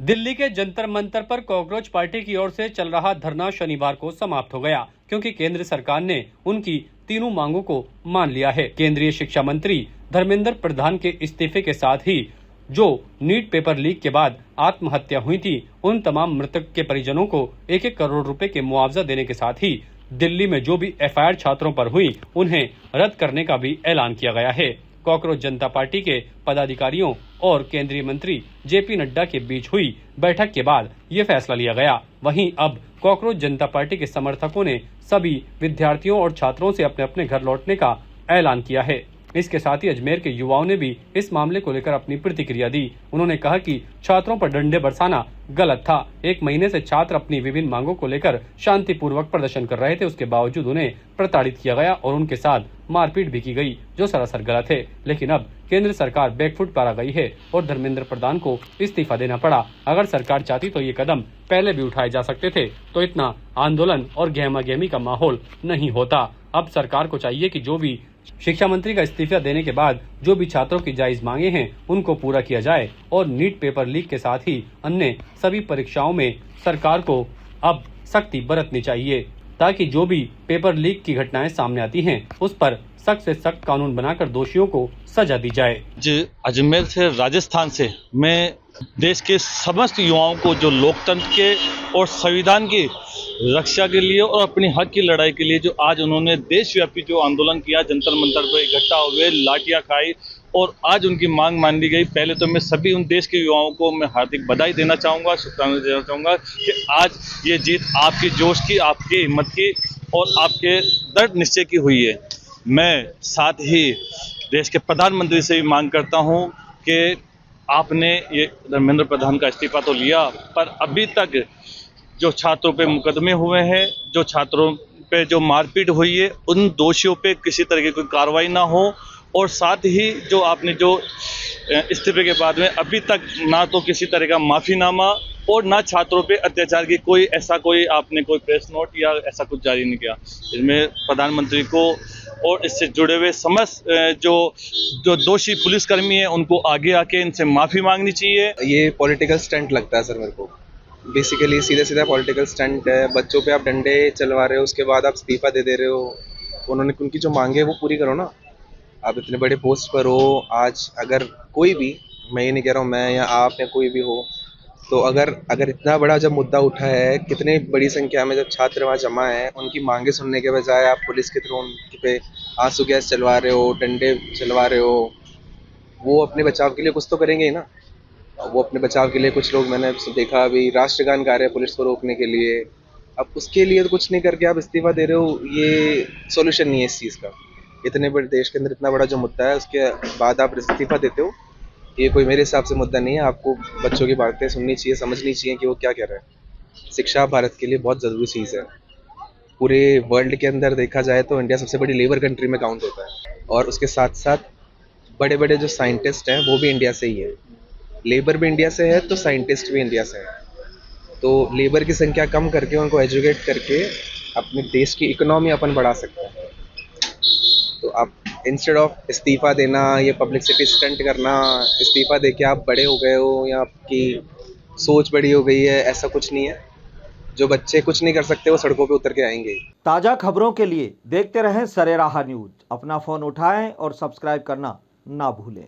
दिल्ली के जंतर मंतर पर cockroach party की ओर से चल रहा धरना शनिवार को समाप्त हो गया, क्योंकि केंद्र सरकार ने उनकी तीनों मांगों को मान लिया है। केंद्रीय शिक्षा मंत्री धर्मेंद्र प्रधान के इस्तीफे के साथ ही जो नीट पेपर लीक के बाद आत्महत्या हुई थी, उन तमाम मृतक के परिजनों को 1-1 करोड़ रुपए के मुआवजा देने के साथ ही दिल्ली में जो भी एफआईआर छात्रों पर हुई, उन्हें रद्द करने का भी ऐलान किया गया है। कॉकरोच जनता पार्टी के पदाधिकारियों और केंद्रीय मंत्री जेपी नड्डा के बीच हुई बैठक के बाद ये फैसला लिया गया। वहीं अब कॉकरोच जनता पार्टी के समर्थकों ने सभी विद्यार्थियों और छात्रों से अपने अपने घर लौटने का ऐलान किया है। इसके साथ ही अजमेर के युवाओं ने भी इस मामले को लेकर अपनी प्रतिक्रिया दी। उन्होंने कहा कि छात्रों पर डंडे बरसाना गलत था। 1 महीने से छात्र अपनी विभिन्न मांगों को लेकर शांतिपूर्वक प्रदर्शन कर रहे थे, उसके बावजूद उन्हें प्रताड़ित किया गया और उनके साथ मारपीट भी की गई, जो सरासर गलत है। लेकिन अब केंद्र सरकार बैकफुट पर आ गई है और धर्मेंद्र प्रधान को इस्तीफा देना पड़ा। अगर सरकार चाहती तो ये कदम पहले भी उठाए जा सकते थे, तो इतना आंदोलन और गहमा-गहमी का माहौल नहीं होता। अब सरकार को चाहिए कि जो भी शिक्षा मंत्री का इस्तीफा देने के बाद जो भी छात्रों की जायज मांगे हैं, उनको पूरा किया जाए और नीट पेपर लीक के साथ ही अन्य सभी परीक्षाओं में सरकार को अब सख्ती बरतनी चाहिए, ताकि जो भी पेपर लीक की घटनाएं सामने आती हैं, उस पर सख्त से सख्त कानून बनाकर दोषियों को सजा दी जाए। अजमेर से, राजस्थान से मैं देश के समस्त युवाओं को जो लोकतंत्र के और संविधान की रक्षा के लिए और अपनी हक की लड़ाई के लिए जो आज उन्होंने देशव्यापी जो आंदोलन किया, जंतर मंतर पर इकट्ठा हुए, लाठियां खाई और आज उनकी मांग मान ली गई। पहले तो मैं सभी उन देश के युवाओं को मैं हार्दिक बधाई देना चाहूँगा, शुभकामनाएं देना चाहूँगा कि आज ये जीत आपकी जोश की, आपकी हिम्मत की और आपके दृढ़ निश्चय की हुई है। मैं साथ ही देश के प्रधानमंत्री से भी मांग करता हूँ कि आपने ये धर्मेंद्र प्रधान का इस्तीफा तो लिया, पर अभी तक जो छात्रों पे मुकदमे हुए हैं, जो छात्रों पे जो मारपीट हुई है, उन दोषियों पे किसी तरह की कोई कार्रवाई ना हो। और साथ ही जो आपने जो इस्तीफे के बाद में अभी तक ना तो किसी तरह का माफीनामा और ना छात्रों पे अत्याचार की कोई आपने कोई प्रेस नोट या ऐसा कुछ जारी नहीं किया। इसमें प्रधानमंत्री को और इससे जुड़े हुए समस्त जो दोषी पुलिसकर्मी हैं, उनको आगे आके इनसे माफी मांगनी चाहिए। ये पॉलिटिकल स्टंट लगता है सर मेरे को। बेसिकली सीधा पॉलिटिकल स्टंट है। बच्चों पे आप डंडे चलवा रहे हो, उसके बाद आप इस्तीफा दे दे रहे हो। उनकी जो मांगे वो पूरी करो ना। आप इतने बड़े पोस्ट पर हो, आज अगर कोई भी, मैं ये नहीं कह रहा हूँ मैं या आप या कोई भी हो, तो अगर इतना बड़ा जब मुद्दा उठा है, कितनी बड़ी संख्या में जब छात्र वहाँ जमा है, उनकी मांगे सुनने के बजाय आप पुलिस के थ्रू उनके पे आंसू गैस चलवा रहे हो, डंडे चलवा रहे हो, वो अपने बचाव के लिए कुछ तो करेंगे ही ना। वो अपने बचाव के लिए कुछ लोग, मैंने देखा अभी राष्ट्रगान गा रहे हैं पुलिस को रोकने के लिए। अब उसके लिए तो कुछ नहीं करके आप इस्तीफा दे रहे हो, ये सॉल्यूशन नहीं है इस चीज़ का। इतने बड़े देश के अंदर इतना बड़ा जो मुद्दा है, उसके बाद आप इस्तीफा देते हो, ये कोई मेरे हिसाब से मुद्दा नहीं है। आपको बच्चों की बातें सुननी चाहिए, समझनी चाहिए कि वो क्या कह रहे हैं। शिक्षा भारत के लिए बहुत ज़रूरी चीज़ है। पूरे वर्ल्ड के अंदर देखा जाए तो इंडिया सबसे बड़ी लेबर कंट्री में काउंट होता है, और उसके साथ साथ बड़े बड़े जो साइंटिस्ट हैं वो भी इंडिया से ही है। लेबर भी इंडिया से है तो साइंटिस्ट भी इंडिया से है। तो लेबर की संख्या कम करके उनको एजुकेट करके अपने देश की इकोनॉमी अपन बढ़ा सकते हैं। तो आप इंस्टेड ऑफ इस्तीफा देना, ये पब्लिसिटी स्टंट करना, इस्तीफा देके आप बड़े हो गए हो या आपकी सोच बड़ी हो गई है, ऐसा कुछ नहीं है। जो बच्चे कुछ नहीं कर सकते वो सड़कों पे उतर के आएंगे। ताज़ा खबरों के लिए देखते रहें सरेराह न्यूज। अपना फ़ोन उठाएं और सब्सक्राइब करना ना भूलें।